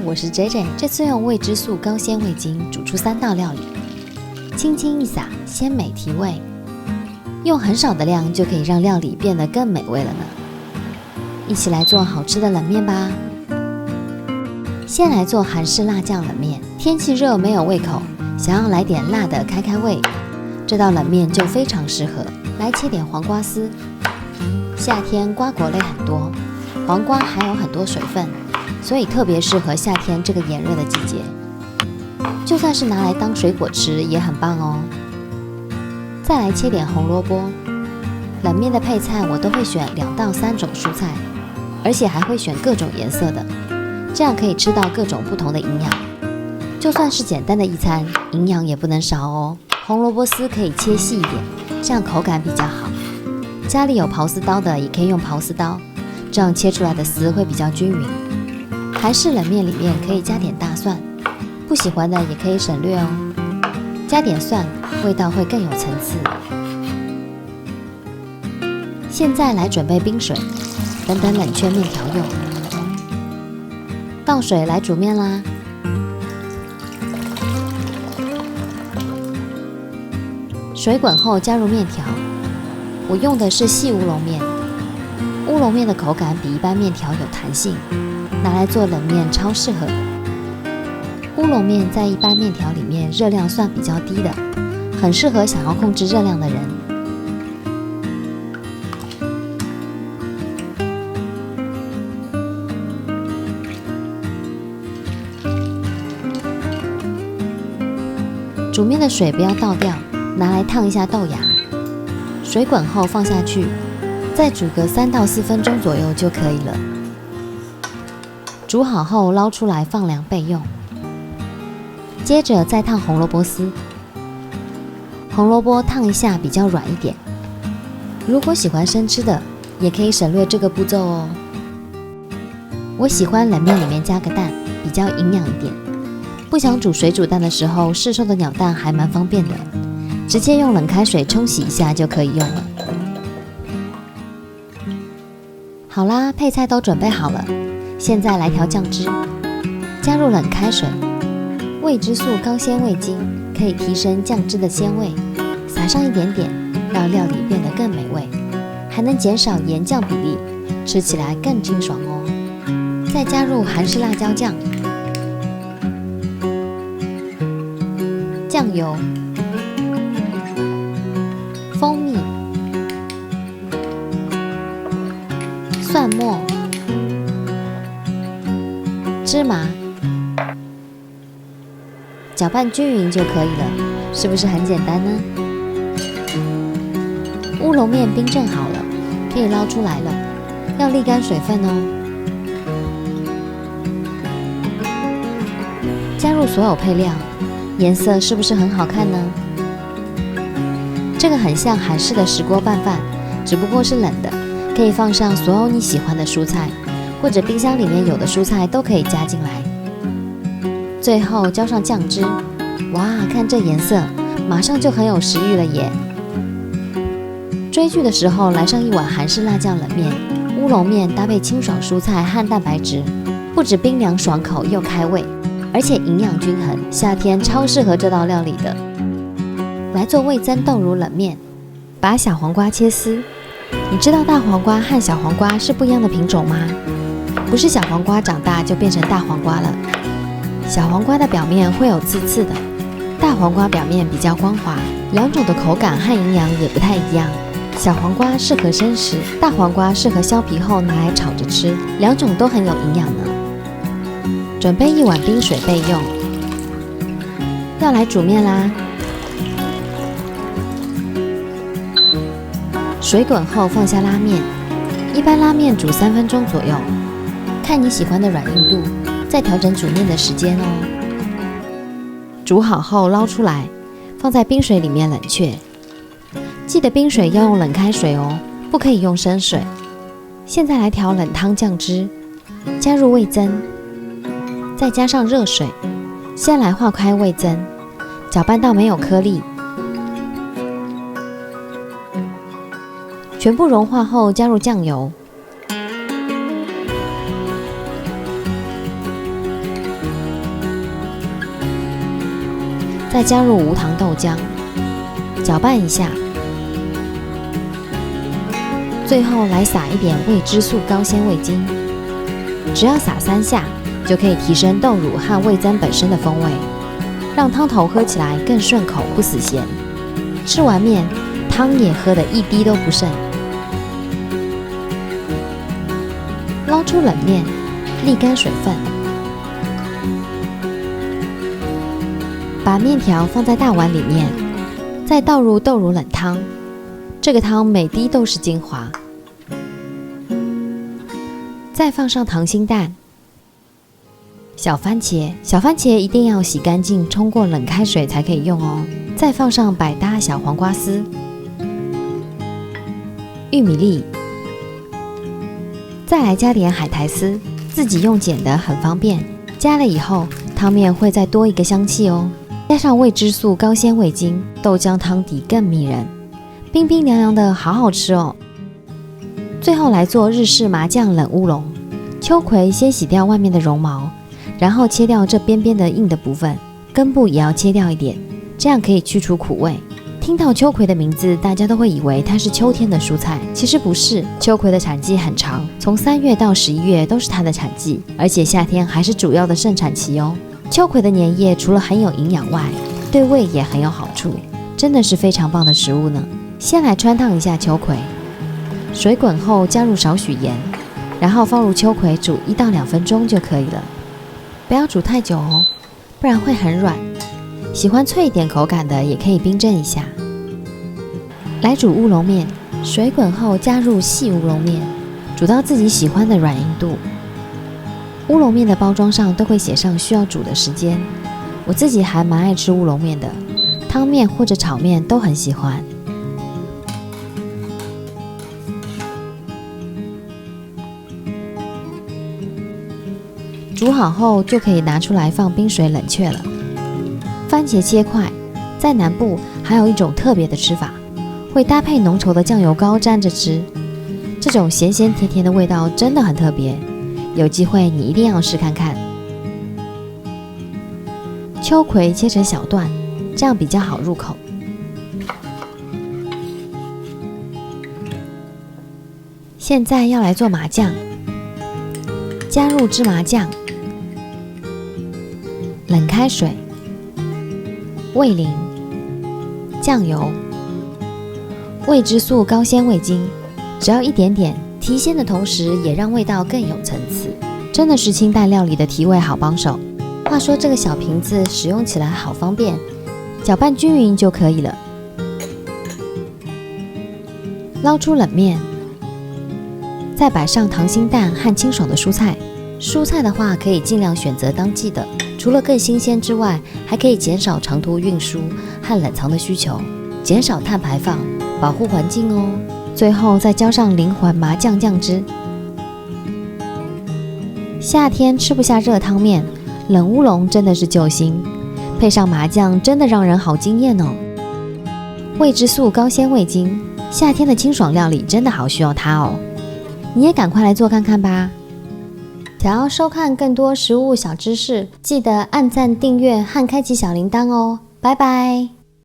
我是 JJ， 这次用味之素高纤味精煮出3道料理，轻轻一撒，鲜美提味，用很少的量就可以让料理变得更美味了呢。一起来做好吃的冷面吧。先来做韩式辣酱冷面，天气热没有胃口，想要来点辣的开胃，这道冷面就非常适合。来切点黄瓜丝，夏天瓜果类很多，黄瓜还有很多水分，所以特别适合夏天这个炎热的季节。就算是拿来当水果吃也很棒哦。再来切点红萝卜，冷面的配菜我都会选2到3种蔬菜，而且还会选各种颜色的，这样可以吃到各种不同的营养。就算是简单的一餐，营养也不能少哦。红萝卜丝可以切细一点，这样口感比较好。家里有刨丝刀的也可以用刨丝刀，这样切出来的丝会比较均匀。韩式冷面里面可以加点大蒜，不喜欢的也可以省略哦。加点蒜，味道会更有层次。现在来准备冰水，等等冷却面条用。倒水来煮面啦。水滚后加入面条，我用的是细乌龙面。乌龙面的口感比一般面条有弹性，拿来做冷面超适合。乌龙面在一般面条里面热量算比较低的，很适合想要控制热量的人。煮面的水不要倒掉，拿来烫一下豆芽。水滚后放下去，再煮个3到4分钟左右就可以了。煮好后捞出来放凉备用。接着再烫红萝卜丝，红萝卜烫一下比较软一点。如果喜欢生吃的，也可以省略这个步骤哦。我喜欢冷面里面加个蛋，比较营养一点。不想煮水煮蛋的时候，市售的鸟蛋还蛮方便的，直接用冷开水冲洗一下就可以用了。好啦，配菜都准备好了，现在来调酱汁。加入冷开水，味之素高纤味精可以提升酱汁的鲜味，撒上一点点，让料理变得更美味，还能减少盐酱比例，吃起来更清爽哦。再加入韩式辣椒酱、酱油、蜂蜜、蒜末、芝麻，搅拌均匀就可以了，是不是很简单呢？乌龙面冰镇好了，可以捞出来了，要沥干水分哦。加入所有配料，颜色是不是很好看呢？这个很像韩式的石锅拌饭，只不过是冷的，可以放上所有你喜欢的蔬菜，或者冰箱里面有的蔬菜都可以加进来。最后浇上酱汁，哇，看这颜色，马上就很有食欲了耶！追剧的时候来上一碗韩式辣酱冷面，乌龙面搭配清爽蔬菜和蛋白质，不止冰凉爽口又开胃，而且营养均衡，夏天超适合这道料理的。来做味噌豆乳冷面，把小黄瓜切丝。你知道大黄瓜和小黄瓜是不一样的品种吗？不是小黄瓜长大就变成大黄瓜了。小黄瓜的表面会有刺刺的，大黄瓜表面比较光滑，两种的口感和营养也不太一样。小黄瓜适合生食，大黄瓜适合削皮后拿来炒着吃，两种都很有营养呢。准备1碗冰水备用。要来煮面啦。水滚后放下拉面，一般拉面煮3分钟左右，看你喜欢的软硬度，再调整煮面的时间哦。煮好后捞出来，放在冰水里面冷却。记得冰水要用冷开水哦，不可以用生水。现在来调冷汤酱汁，加入味噌，再加上热水，先来化开味噌，搅拌到没有颗粒。全部融化后加入酱油，再加入无糖豆浆，搅拌一下，最后来撒一点味之素高纤味精，只要撒3下，就可以提升豆乳和味噌本身的风味，让汤头喝起来更顺口不死咸。吃完面，汤也喝得一滴都不剩。捞出冷面，沥干水分，把面条放在大碗里面，再倒入豆乳冷汤。这个汤每滴都是精华。再放上溏心蛋、小番茄，小番茄一定要洗干净，冲过冷开水才可以用哦。再放上百搭小黄瓜丝、玉米粒，再来加点海苔丝，自己用剪的很方便。加了以后，汤面会再多一个香气哦。加上味之素高纤味精，豆浆汤底更迷人，冰冰凉凉的，好好吃哦。最后来做日式麻酱冷乌龙。秋葵先洗掉外面的绒毛，然后切掉这边边的硬的部分，根部也要切掉一点，这样可以去除苦味。听到秋葵的名字，大家都会以为它是秋天的蔬菜，其实不是。秋葵的产季很长，从3月到11月都是它的产季，而且夏天还是主要的盛产期哦。秋葵的粘液除了很有营养外，对胃也很有好处，真的是非常棒的食物呢。先来汆烫一下秋葵，水滚后加入少许盐，然后放入秋葵煮1到2分钟就可以了，不要煮太久哦，不然会很软。喜欢脆一点口感的也可以冰镇一下。来煮乌龙面，水滚后加入细乌龙面，煮到自己喜欢的软硬度。乌龙面的包装上都会写上需要煮的时间，我自己还蛮爱吃乌龙面的，汤面或者炒面都很喜欢。煮好后就可以拿出来放冰水冷却了。番茄切块，在南部还有一种特别的吃法，会搭配浓稠的酱油膏蘸着吃，这种咸咸甜甜的味道真的很特别，有机会你一定要试看看。秋葵切成小段，这样比较好入口。现在要来做麻酱，加入芝麻酱、冷开水、味淋、酱油、味之素高纤味精，只要一点点，提鲜的同时也让味道更有层次，真的是清淡料理的提味好帮手。话说这个小瓶子使用起来好方便，搅拌均匀就可以了。捞出冷面，再摆上溏心蛋和清爽的蔬菜。蔬菜的话可以尽量选择当季的，除了更新鲜之外，还可以减少长途运输和冷藏的需求，减少碳排放，保护环境哦。最后再浇上灵魂麻酱酱汁。夏天吃不下热汤面，冷乌龙真的是救星，配上麻酱真的让人好惊艳哦。味之素高纤味精，夏天的清爽料理真的好需要它哦。你也赶快来做看看吧。想要收看更多食物小知识，记得按赞、订阅和开启小铃铛哦。拜拜。